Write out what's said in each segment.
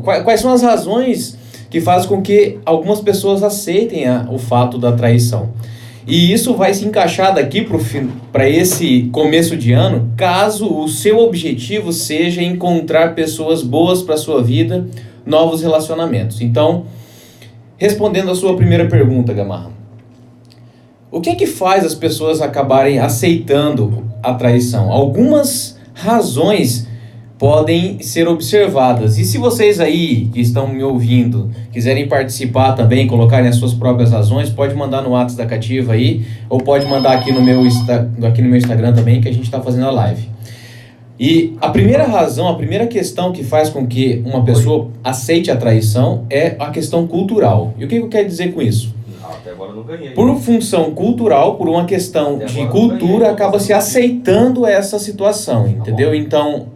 Quais são as razões que fazem com que algumas pessoas aceitem o fato da traição? E isso vai se encaixar daqui para esse começo de ano, caso o seu objetivo seja encontrar pessoas boas para a sua vida, novos relacionamentos. Então, respondendo a sua primeira pergunta, Gamarra, o que é que faz as pessoas acabarem aceitando a traição? Algumas razões podem ser observadas. E se vocês aí que estão me ouvindo quiserem participar também, colocarem as suas próprias razões, pode mandar no WhatsApp da Cativa aí, ou pode mandar aqui no meu Instagram também, que a gente está fazendo a live. E a primeira razão, a primeira questão que faz com que uma pessoa aceite a traição é a questão cultural. E o que eu quero dizer com isso? Até agora eu não ganhei. Por função cultural, por uma questão de cultura, acaba se aceitando essa situação, entendeu? Então,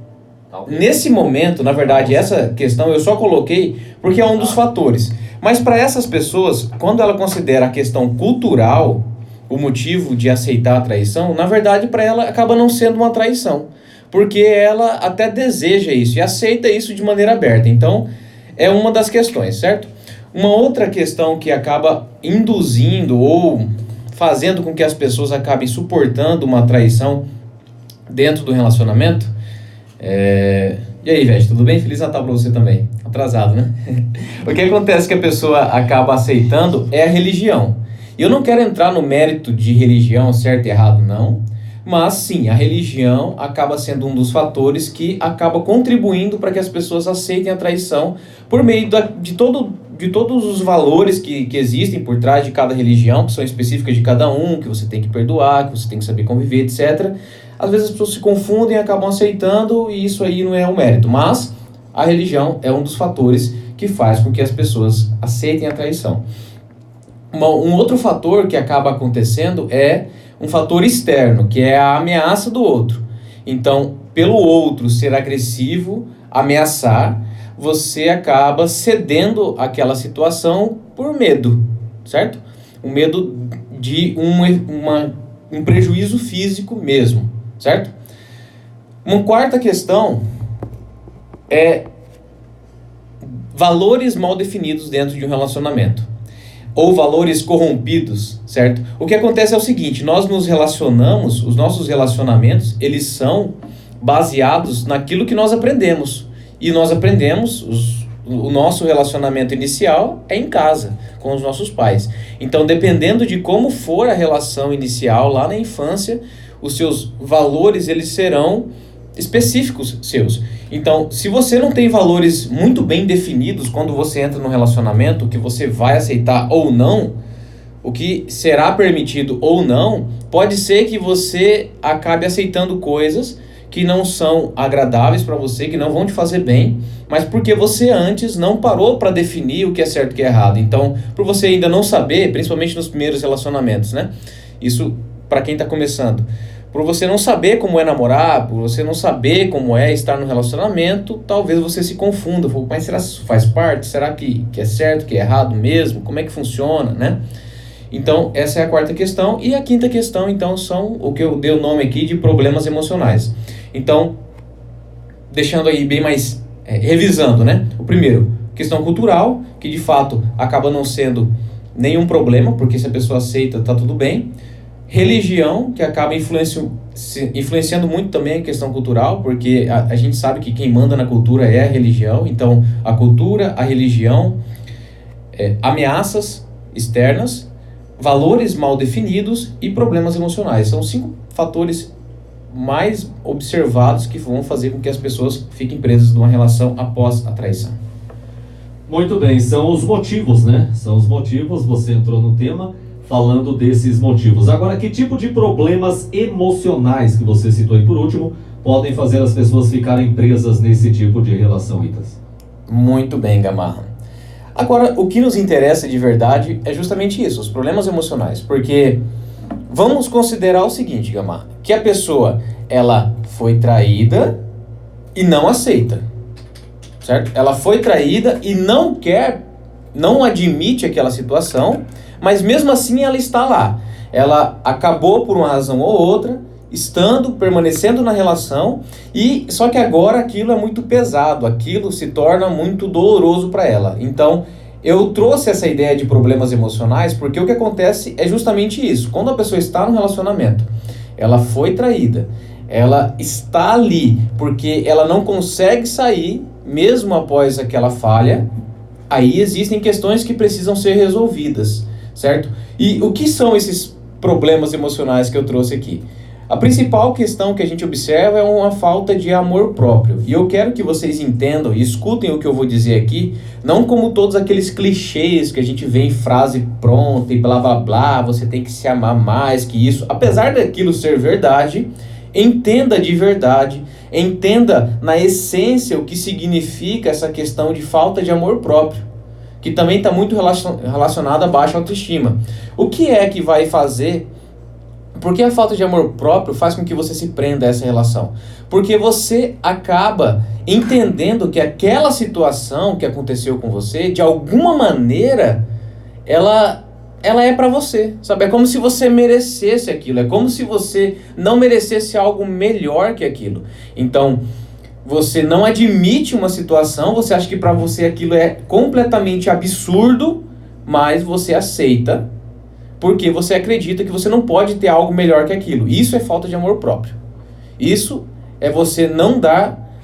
nesse momento, na verdade, essa questão eu só coloquei porque é um dos fatores. Mas para essas pessoas, quando ela considera a questão cultural o motivo de aceitar a traição, na verdade, para ela acaba não sendo uma traição. Porque ela até deseja isso e aceita isso de maneira aberta. Então, é uma das questões, certo? Uma outra questão que acaba induzindo ou fazendo com que as pessoas acabem suportando uma traição dentro do relacionamento. E aí, Vete, tudo bem? Feliz Natal pra você também. Atrasado, né? O que acontece que a pessoa acaba aceitando é a religião. E eu não quero entrar no mérito de religião, certo e errado, não. Mas sim, a religião acaba sendo um dos fatores que acaba contribuindo para que as pessoas aceitem a traição por meio de todos os valores que existem por trás de cada religião, que são específicas de cada um, que você tem que perdoar, que você tem que saber conviver, etc. Às vezes as pessoas se confundem e acabam aceitando, e isso aí não é um mérito. Mas a religião é um dos fatores que faz com que as pessoas aceitem a traição. Um outro fator que acaba acontecendo é um fator externo, que é a ameaça do outro. Então, pelo outro ser agressivo, ameaçar, você acaba cedendo àquela situação por medo, certo? O medo de um prejuízo físico mesmo, certo? Uma quarta questão é valores mal definidos dentro de um relacionamento. Ou valores corrompidos, certo? O que acontece é o seguinte, nós nos relacionamos, os nossos relacionamentos, eles são baseados naquilo que nós aprendemos. E nós aprendemos, o nosso relacionamento inicial é em casa, com os nossos pais. Então, dependendo de como for a relação inicial lá na infância, os seus valores, eles serão específicos seus. Então, se você não tem valores muito bem definidos quando você entra no relacionamento, o que você vai aceitar ou não, o que será permitido ou não, pode ser que você acabe aceitando coisas que não são agradáveis para você, que não vão te fazer bem, mas porque você antes não parou para definir o que é certo e o que é errado. Então, por você ainda não saber, principalmente nos primeiros relacionamentos, né? Isso para quem está começando. Por você não saber como é namorar, por você não saber como é estar no relacionamento, talvez você se confunda. Mas será que isso faz parte? Será que é certo, que é errado mesmo? Como é que funciona, né? Então, essa é a quarta questão. E a quinta questão, então, são o que eu dei o nome aqui de problemas emocionais. Então, deixando aí bem mais, revisando, né? O primeiro, questão cultural, que de fato acaba não sendo nenhum problema, porque se a pessoa aceita, tá tudo bem. Religião, que acaba influenciando muito também a questão cultural, porque a gente sabe que quem manda na cultura é a religião. Então, a cultura, a religião, ameaças externas, valores mal definidos e problemas emocionais. São 5 fatores mais observados que vão fazer com que as pessoas fiquem presas numa relação após a traição. Muito bem, são os motivos, né? São os motivos, você entrou no tema falando desses motivos. Agora, que tipo de problemas emocionais que você citou aí por último podem fazer as pessoas ficarem presas nesse tipo de relação, Itas? Muito bem, Gamarra. Agora, o que nos interessa de verdade é justamente isso, os problemas emocionais, porque vamos considerar o seguinte, Gamarra, que a pessoa, ela foi traída e não aceita, certo? Ela foi traída e não admite aquela situação, mas mesmo assim ela está lá. Ela acabou por uma razão ou outra, permanecendo na relação, e só que agora aquilo é muito pesado, aquilo se torna muito doloroso para ela. Então, eu trouxe essa ideia de problemas emocionais porque o que acontece é justamente isso. Quando a pessoa está no relacionamento, ela foi traída, ela está ali porque ela não consegue sair, mesmo após aquela falha, aí existem questões que precisam ser resolvidas, certo? E o que são esses problemas emocionais que eu trouxe aqui? A principal questão que a gente observa é uma falta de amor próprio. E eu quero que vocês entendam e escutem o que eu vou dizer aqui, não como todos aqueles clichês que a gente vê em frase pronta e blá blá blá, você tem que se amar mais que isso. Apesar daquilo ser verdade, entenda de verdade, entenda na essência o que significa essa questão de falta de amor próprio, que também está muito relacionada à baixa autoestima. O que é que vai fazer? Porque a falta de amor próprio faz com que você se prenda a essa relação. Porque você acaba entendendo que aquela situação que aconteceu com você, de alguma maneira, ela é pra você, sabe? É como se você merecesse aquilo, é como se você não merecesse algo melhor que aquilo. Então, você não admite uma situação, você acha que pra você aquilo é completamente absurdo, mas você aceita, porque você acredita que você não pode ter algo melhor que aquilo. Isso é falta de amor próprio. Isso é você não dar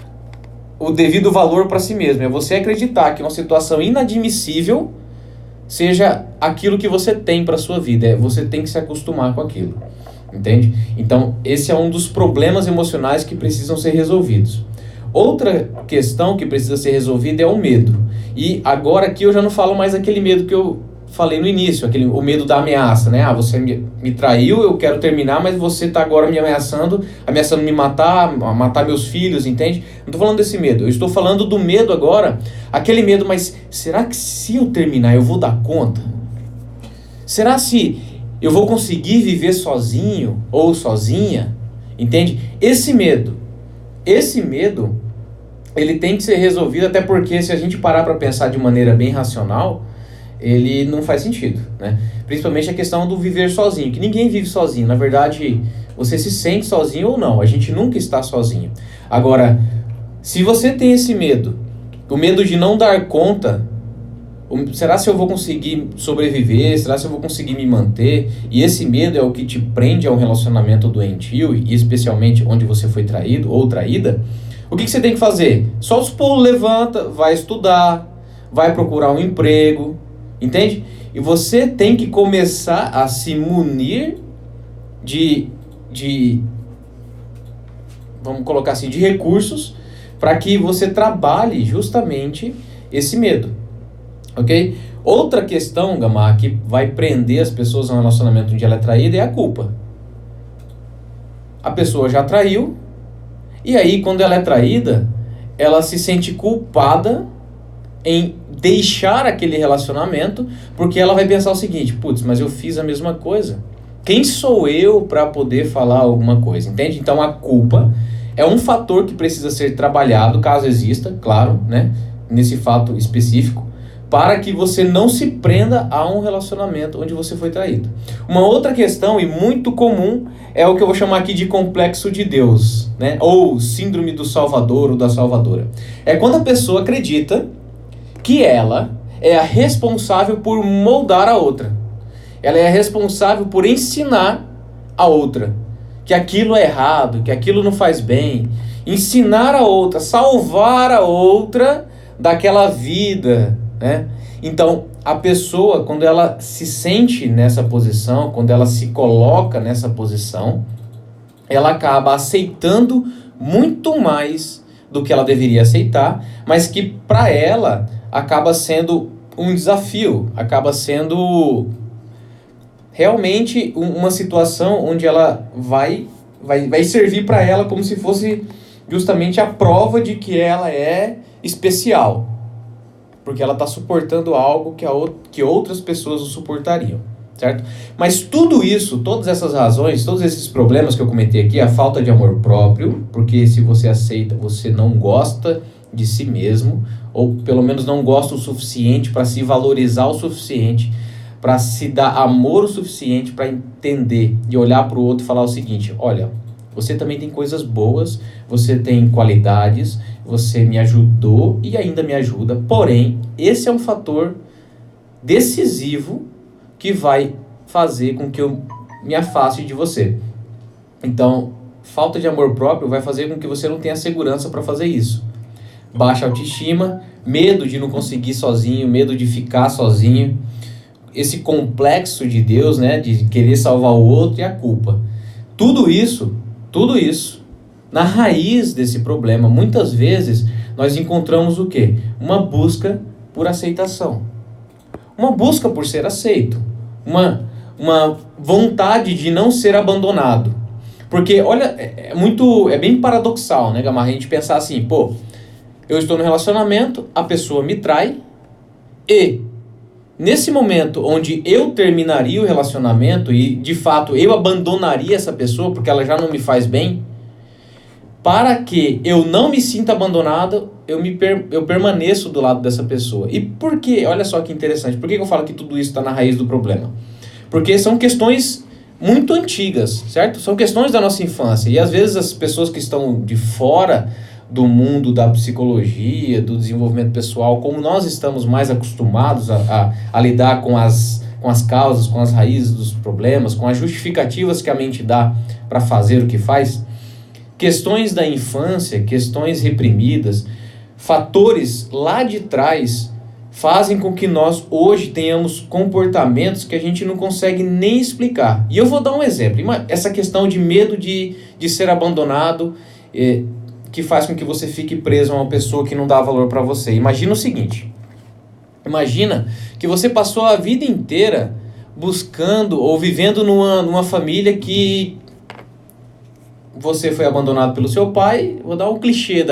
o devido valor para si mesmo. É você acreditar que uma situação inadmissível seja aquilo que você tem para sua vida. Você tem que se acostumar com aquilo. Entende? Então, esse é um dos problemas emocionais que precisam ser resolvidos. Outra questão que precisa ser resolvida é o medo. E agora aqui eu já não falo mais aquele medo que eu falei no início, o medo da ameaça, né? Você me traiu, eu quero terminar, mas você está agora me ameaçando me matar meus filhos, entende? Não estou falando desse medo, eu estou falando do medo agora, aquele medo, mas será que se eu terminar eu vou dar conta? Será se eu vou conseguir viver sozinho ou sozinha? Entende? Esse medo, ele tem que ser resolvido, até porque se a gente parar para pensar de maneira bem racional, ele não faz sentido, né? Principalmente a questão do viver sozinho, que ninguém vive sozinho. Na verdade, você se sente sozinho ou não, a gente nunca está sozinho. Agora, se você tem esse medo, o medo de não dar conta, será se eu vou conseguir sobreviver? Será se eu vou conseguir me manter? E esse medo é o que te prende a um relacionamento doentio, e especialmente onde você foi traído ou traída. O que você tem que fazer? Só os pulos, levanta, vai estudar, vai procurar um emprego, entende? E você tem que começar a se munir de vamos colocar assim, de recursos para que você trabalhe justamente esse medo, ok? Outra questão, Gama, que vai prender as pessoas a um relacionamento onde ela é traída é a culpa. A pessoa já traiu, e aí quando ela é traída, ela se sente culpada em deixar aquele relacionamento, porque ela vai pensar o seguinte: putz, mas eu fiz a mesma coisa. Quem sou eu para poder falar alguma coisa, entende? Então a culpa é um fator que precisa ser trabalhado, caso exista, claro, né? Nesse fato específico, para que você não se prenda a um relacionamento onde você foi traído. Uma outra questão, e muito comum, é o que eu vou chamar aqui de complexo de Deus, né? Ou síndrome do Salvador ou da Salvadora. É quando a pessoa acredita que ela é a responsável por moldar a outra. Ela é a responsável por ensinar a outra que aquilo é errado, que aquilo não faz bem. Ensinar a outra, salvar a outra daquela vida, né? Então, a pessoa, quando ela se sente nessa posição, quando ela se coloca nessa posição, ela acaba aceitando muito mais do que ela deveria aceitar, mas que para ela acaba sendo um desafio, acaba sendo realmente uma situação onde ela vai servir para ela como se fosse justamente a prova de que ela é especial, porque ela está suportando algo que outras pessoas não suportariam, certo? Mas tudo isso, todas essas razões, todos esses problemas que eu comentei aqui, a falta de amor próprio, porque se você aceita, você não gosta de si mesmo, ou pelo menos não gosta o suficiente para se valorizar o suficiente, para se dar amor o suficiente para entender e olhar para o outro e falar o seguinte: olha, Você também tem coisas boas, você tem qualidades, você me ajudou e ainda me ajuda. Porém, esse é um fator decisivo que vai fazer com que eu me afaste de você. Então, falta de amor próprio vai fazer com que você não tenha segurança para fazer isso. Baixa autoestima, medo de não conseguir sozinho, medo de ficar sozinho, esse complexo de Deus, né, de querer salvar o outro e a culpa. Tudo isso, na raiz desse problema, muitas vezes nós encontramos o quê? Uma busca por aceitação. Uma busca por ser aceito. Uma vontade de não ser abandonado. Porque, olha, é bem paradoxal, né, Gamarra? A gente pensar assim, pô, eu estou no relacionamento, a pessoa me trai e nesse momento onde eu terminaria o relacionamento e de fato eu abandonaria essa pessoa porque ela já não me faz bem, para que eu não me sinta abandonado, eu permaneço do lado dessa pessoa. E por quê? Olha só que interessante. Por que eu falo que tudo isso está na raiz do problema? Porque são questões muito antigas, certo? São questões da nossa infância. E às vezes as pessoas que estão de fora do mundo da psicologia, do desenvolvimento pessoal, como nós estamos mais acostumados a lidar com as causas, com as raízes dos problemas, com as justificativas que a mente dá para fazer o que faz, questões da infância, questões reprimidas, fatores lá de trás fazem com que nós hoje tenhamos comportamentos que a gente não consegue nem explicar. E eu vou dar um exemplo. Essa questão de medo de ser abandonado, que faz com que você fique preso a uma pessoa que não dá valor para você. Imagina o seguinte. Imagina que você passou a vida inteira buscando ou vivendo numa família que você foi abandonado pelo seu pai. Vou dar um clichê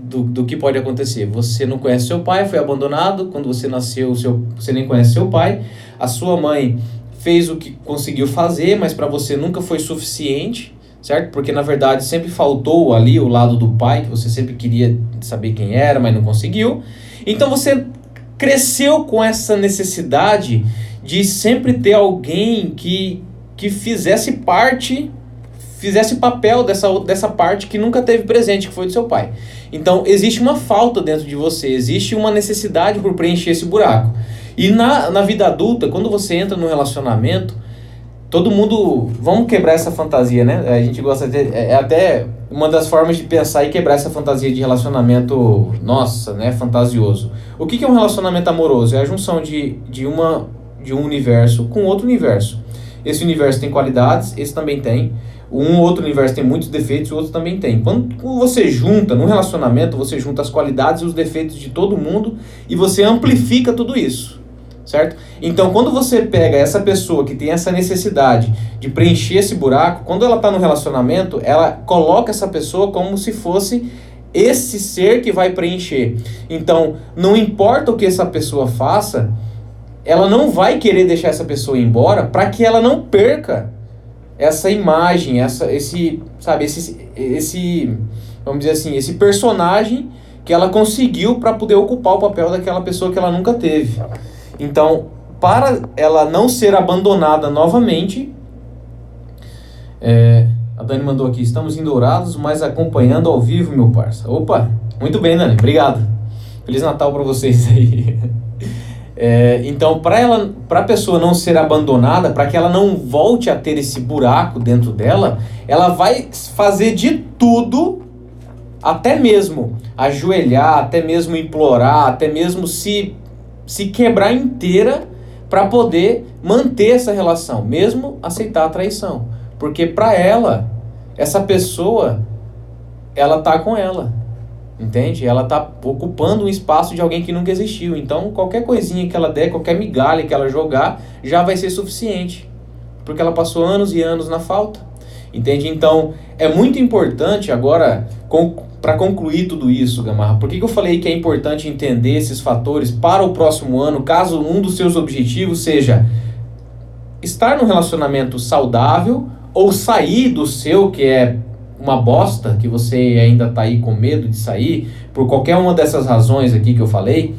do que pode acontecer. Você não conhece seu pai, foi abandonado. Quando você nasceu, você nem conhece seu pai. A sua mãe fez o que conseguiu fazer, mas para você nunca foi suficiente, certo? Porque na verdade sempre faltou ali o lado do pai, que você sempre queria saber quem era, mas não conseguiu. Então você cresceu com essa necessidade de sempre ter alguém que fizesse papel dessa parte que nunca teve presente, que foi do seu pai. Então existe uma falta dentro de você, existe uma necessidade por preencher esse buraco. E na vida adulta, quando você entra num relacionamento, todo mundo... Vamos quebrar essa fantasia, né? A gente gosta de... É até uma das formas de pensar e quebrar essa fantasia de relacionamento, nossa, né? Fantasioso. O que é um relacionamento amoroso? É a junção de um universo com outro universo. Esse universo tem qualidades, esse também tem. Um outro universo tem muitos defeitos, o outro também tem. Quando você junta, num relacionamento, você junta as qualidades e os defeitos de todo mundo e você amplifica tudo isso. Certo? Então, quando você pega essa pessoa que tem essa necessidade de preencher esse buraco, quando ela está no relacionamento, ela coloca essa pessoa como se fosse esse ser que vai preencher. Então, não importa o que essa pessoa faça, ela não vai querer deixar essa pessoa ir embora para que ela não perca essa imagem, vamos dizer assim, esse personagem que ela conseguiu para poder ocupar o papel daquela pessoa que ela nunca teve. Então, para ela não ser abandonada novamente, a Dani mandou aqui, estamos em Dourados, mas acompanhando ao vivo, meu parça. Opa, muito bem, Dani, obrigado. Feliz Natal para vocês aí. Então, para a pessoa não ser abandonada, para que ela não volte a ter esse buraco dentro dela, ela vai fazer de tudo, até mesmo ajoelhar, até mesmo implorar, até mesmo se quebrar inteira para poder manter essa relação, mesmo aceitar a traição. Porque para ela, essa pessoa, ela tá com ela, entende? Ela tá ocupando um espaço de alguém que nunca existiu. Então, qualquer coisinha que ela der, qualquer migalha que ela jogar, já vai ser suficiente. Porque ela passou anos e anos na falta, entende? Então, é muito importante agora... Para concluir tudo isso, Gamarra, por que eu falei que é importante entender esses fatores para o próximo ano, caso um dos seus objetivos seja estar num relacionamento saudável ou sair do seu, que é uma bosta, que você ainda está aí com medo de sair, por qualquer uma dessas razões aqui que eu falei.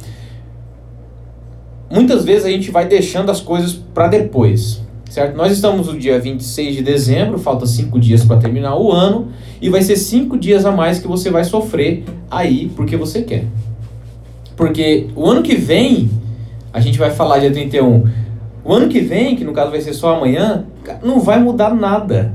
Muitas vezes a gente vai deixando as coisas para depois. certo? Nós estamos no dia 26 de dezembro, falta 5 dias para terminar o ano, e vai ser 5 dias a mais que você vai sofrer aí porque você quer. Porque o ano que vem, a gente vai falar dia 31, o ano que vem, que no caso vai ser só amanhã, não vai mudar nada.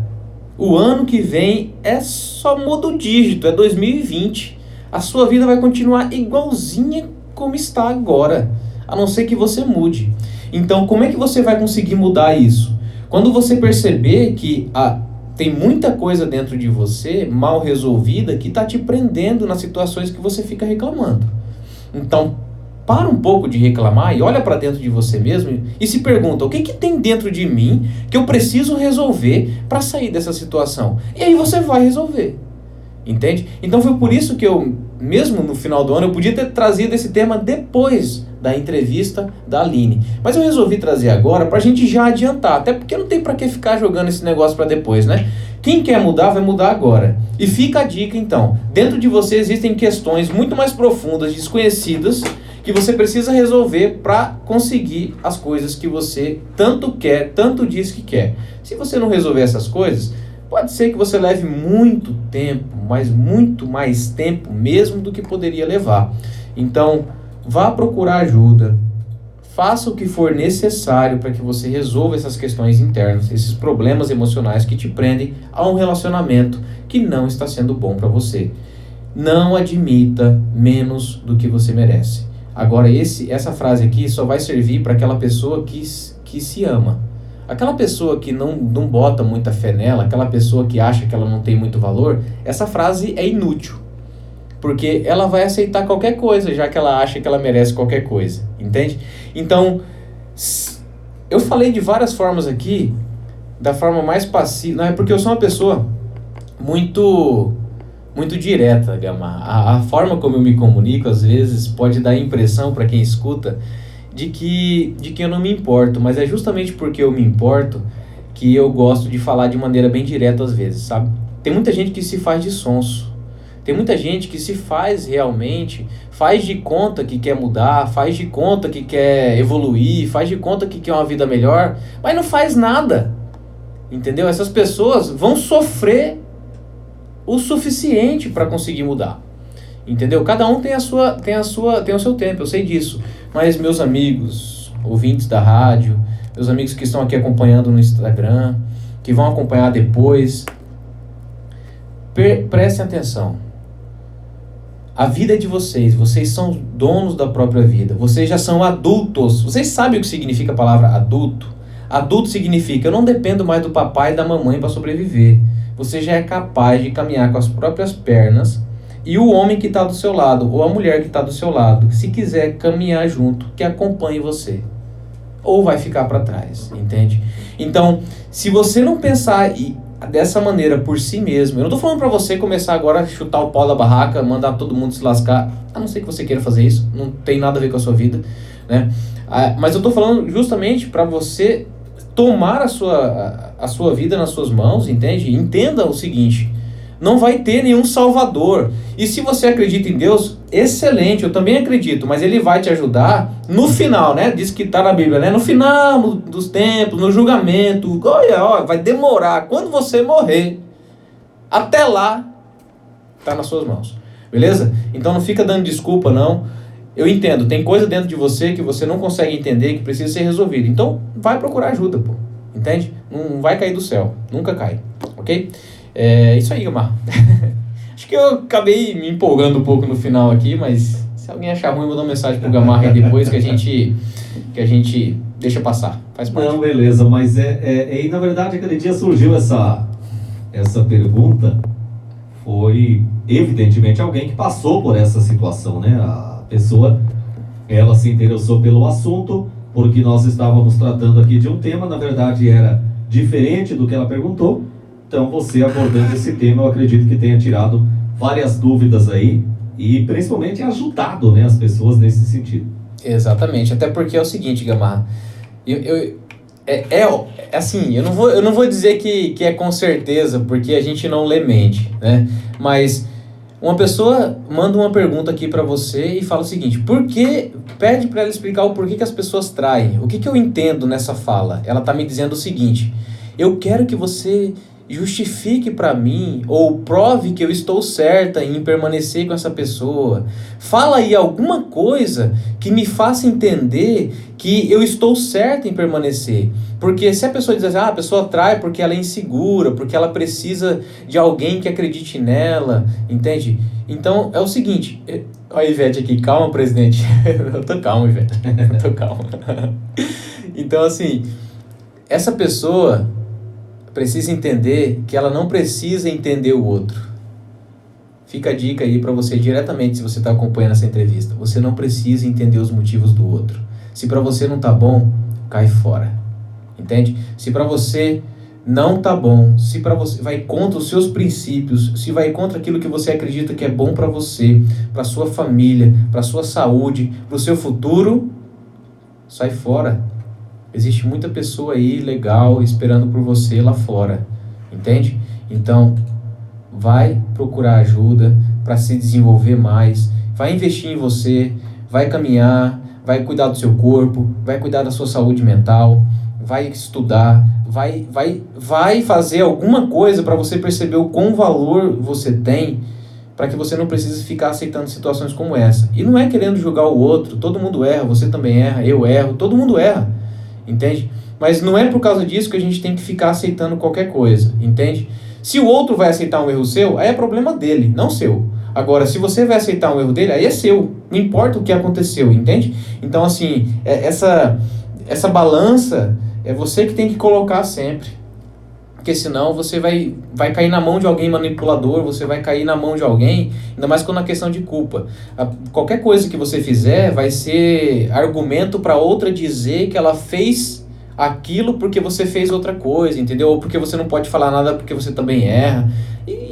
O ano que vem só muda o dígito, é 2020. A sua vida vai continuar igualzinha como está agora, a não ser que você mude. Então, como é que você vai conseguir mudar isso? Quando você perceber que tem muita coisa dentro de você mal resolvida que está te prendendo nas situações que você fica reclamando. Então, para um pouco de reclamar e olha para dentro de você mesmo e se pergunta, o que tem dentro de mim que eu preciso resolver para sair dessa situação? E aí você vai resolver. Entende? Então foi por isso que eu, mesmo no final do ano, eu podia ter trazido esse tema depois da entrevista da Aline. Mas eu resolvi trazer agora pra gente já adiantar, até porque não tem pra que ficar jogando esse negócio pra depois, né? Quem quer mudar, vai mudar agora. E fica a dica então, dentro de você existem questões muito mais profundas, desconhecidas, que você precisa resolver para conseguir as coisas que você tanto quer, tanto diz que quer. Se você não resolver essas coisas, pode ser que você leve muito tempo, mas muito mais tempo mesmo do que poderia levar. Então, vá procurar ajuda. Faça o que for necessário para que você resolva essas questões internas, esses problemas emocionais que te prendem a um relacionamento que não está sendo bom para você. Não admita menos do que você merece. Agora, essa frase aqui só vai servir para aquela pessoa que se ama. Aquela pessoa que não bota muita fé nela, aquela pessoa que acha que ela não tem muito valor, essa frase é inútil. Porque ela vai aceitar qualquer coisa, já que ela acha que ela merece qualquer coisa. Entende? Então, eu falei de várias formas aqui, da forma mais passiva. Não é porque eu sou uma pessoa muito direta, Gama. A forma como eu me comunico, às vezes, pode dar a impressão para quem escuta de que eu não me importo, mas é justamente porque eu me importo que eu gosto de falar de maneira bem direta às vezes, sabe? Tem muita gente que se faz de sonso, tem muita gente que se faz realmente, faz de conta que quer mudar, faz de conta que quer evoluir, faz de conta que quer uma vida melhor, mas não faz nada, entendeu? Essas pessoas vão sofrer o suficiente para conseguir mudar. Entendeu? Cada um tem o seu tempo, eu sei disso. Mas meus amigos, ouvintes da rádio, meus amigos que estão aqui acompanhando no Instagram, que vão acompanhar depois, prestem atenção. A vida é de vocês são donos da própria vida, vocês já são adultos. Vocês sabem o que significa a palavra adulto? Adulto significa, eu não dependo mais do papai e da mamãe para sobreviver. Você já é capaz de caminhar com as próprias pernas. E o homem que está do seu lado, ou a mulher que está do seu lado, se quiser caminhar junto, que acompanhe você. Ou vai ficar para trás, entende? Então, se você não pensar dessa maneira por si mesmo, eu não estou falando para você começar agora a chutar o pau da barraca, mandar todo mundo se lascar, a não ser que você queira fazer isso, não tem nada a ver com a sua vida, né? Mas eu estou falando justamente para você tomar a sua vida nas suas mãos, entende? Entenda o seguinte, não vai ter nenhum salvador. E se você acredita em Deus, excelente, eu também acredito, mas ele vai te ajudar no final, né? Diz que está na Bíblia, né? No final dos tempos, no julgamento, olha, vai demorar. Quando você morrer, até lá, está nas suas mãos. Beleza? Então não fica dando desculpa, não. Eu entendo, tem coisa dentro de você que você não consegue entender, que precisa ser resolvida. Então, vai procurar ajuda, pô. Entende? Não vai cair do céu. Nunca cai. Ok? É isso aí, Gilmar. Acho que eu acabei me empolgando um pouco no final aqui, mas se alguém achar ruim, manda uma mensagem pro Gilmar aí depois que a gente deixa passar. Faz parte. Não, beleza, mas e na verdade aquele dia surgiu essa pergunta, foi evidentemente alguém que passou por essa situação, né? A pessoa, ela se interessou pelo assunto, porque nós estávamos tratando aqui de um tema, na verdade era diferente do que ela perguntou. Então você abordando esse tema, eu acredito que tenha tirado várias dúvidas aí e principalmente ajudado, né, as pessoas nesse sentido. Exatamente, até porque é o seguinte, Gamarra, assim, eu não vou dizer que é com certeza, porque a gente não lê mente, né, mas Uma pessoa manda uma pergunta aqui para você e fala o seguinte: pede para ela explicar o porquê que as pessoas traem. O que eu entendo nessa fala? Ela está me dizendo o seguinte: eu quero que você justifique para mim ou prove que eu estou certa em permanecer com essa pessoa. Fala aí alguma coisa que me faça entender que eu estou certa em permanecer. Porque se a pessoa diz assim, a pessoa trai porque ela é insegura, porque ela precisa de alguém que acredite nela, entende? Então é o seguinte, olha a Ivete aqui, calma, presidente. Eu tô calmo, Ivete, eu tô calmo. Então assim, essa pessoa precisa entender que ela não precisa entender o outro. Fica a dica aí para você diretamente, se você está acompanhando essa entrevista. Você não precisa entender os motivos do outro. Se para você não tá bom, cai fora. Entende? Se para você não tá bom, se para você vai contra os seus princípios, se vai contra aquilo que você acredita que é bom para você, para sua família, para sua saúde, para o seu futuro, sai fora. Existe muita pessoa aí legal esperando por você lá fora, entende? Então, vai procurar ajuda para se desenvolver mais, vai investir em você, vai caminhar, vai cuidar do seu corpo, vai cuidar da sua saúde mental, vai estudar, vai fazer alguma coisa para você perceber o quão valor você tem, para que você não precise ficar aceitando situações como essa. E não é querendo julgar o outro, todo mundo erra, você também erra, eu erro, todo mundo erra. Entende? Mas não é por causa disso que a gente tem que ficar aceitando qualquer coisa, entende? Se o outro vai aceitar um erro seu, aí é problema dele, não seu. Agora, se você vai aceitar um erro dele, aí é seu, não importa o que aconteceu, entende? Então, assim, essa balança é você que tem que colocar sempre. Porque senão você vai cair na mão de alguém manipulador, você vai cair na mão de alguém, ainda mais quando a questão de culpa. Qualquer coisa que você fizer vai ser argumento para outra dizer que ela fez aquilo porque você fez outra coisa, entendeu? Ou porque você não pode falar nada porque você também erra.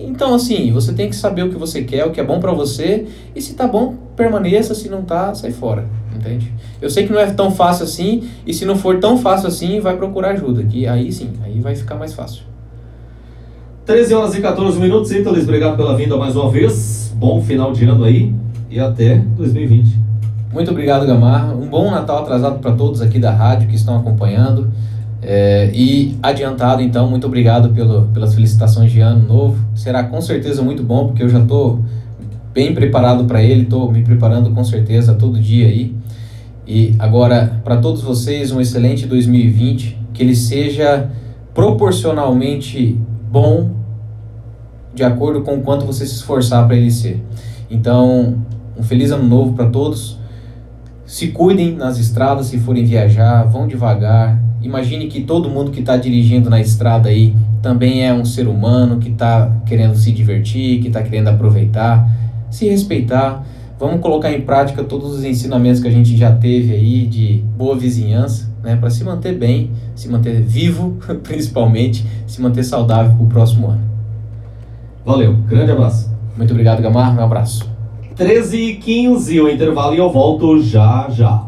Então, assim, você tem que saber o que você quer, o que é bom para você, e se tá bom, permaneça, se não tá, sai fora, entende? Eu sei que não é tão fácil assim, e se não for tão fácil assim, vai procurar ajuda, que aí sim, aí vai ficar mais fácil. 13 horas e 14 minutos, Ítalo, obrigado pela vinda mais uma vez, bom final de ano aí, e até 2020. Muito obrigado, Gamarra, um bom Natal atrasado para todos aqui da rádio que estão acompanhando. E adiantado, então, muito obrigado pelas felicitações de ano novo. Será com certeza muito bom, porque eu já estou bem preparado para ele, estou me preparando com certeza todo dia aí. E agora, para todos vocês, um excelente 2020, que ele seja proporcionalmente bom, de acordo com o quanto você se esforçar para ele ser. Então, um feliz ano novo para todos. Se cuidem nas estradas, se forem viajar, vão devagar. Imagine que todo mundo que está dirigindo na estrada aí também é um ser humano que está querendo se divertir, que está querendo aproveitar, se respeitar. Vamos colocar em prática todos os ensinamentos que a gente já teve aí de boa vizinhança, né, para se manter bem, se manter vivo, principalmente, se manter saudável para o próximo ano. Valeu, grande abraço. Muito obrigado, Gamarra, um abraço. 13h15, o intervalo, e eu volto já já.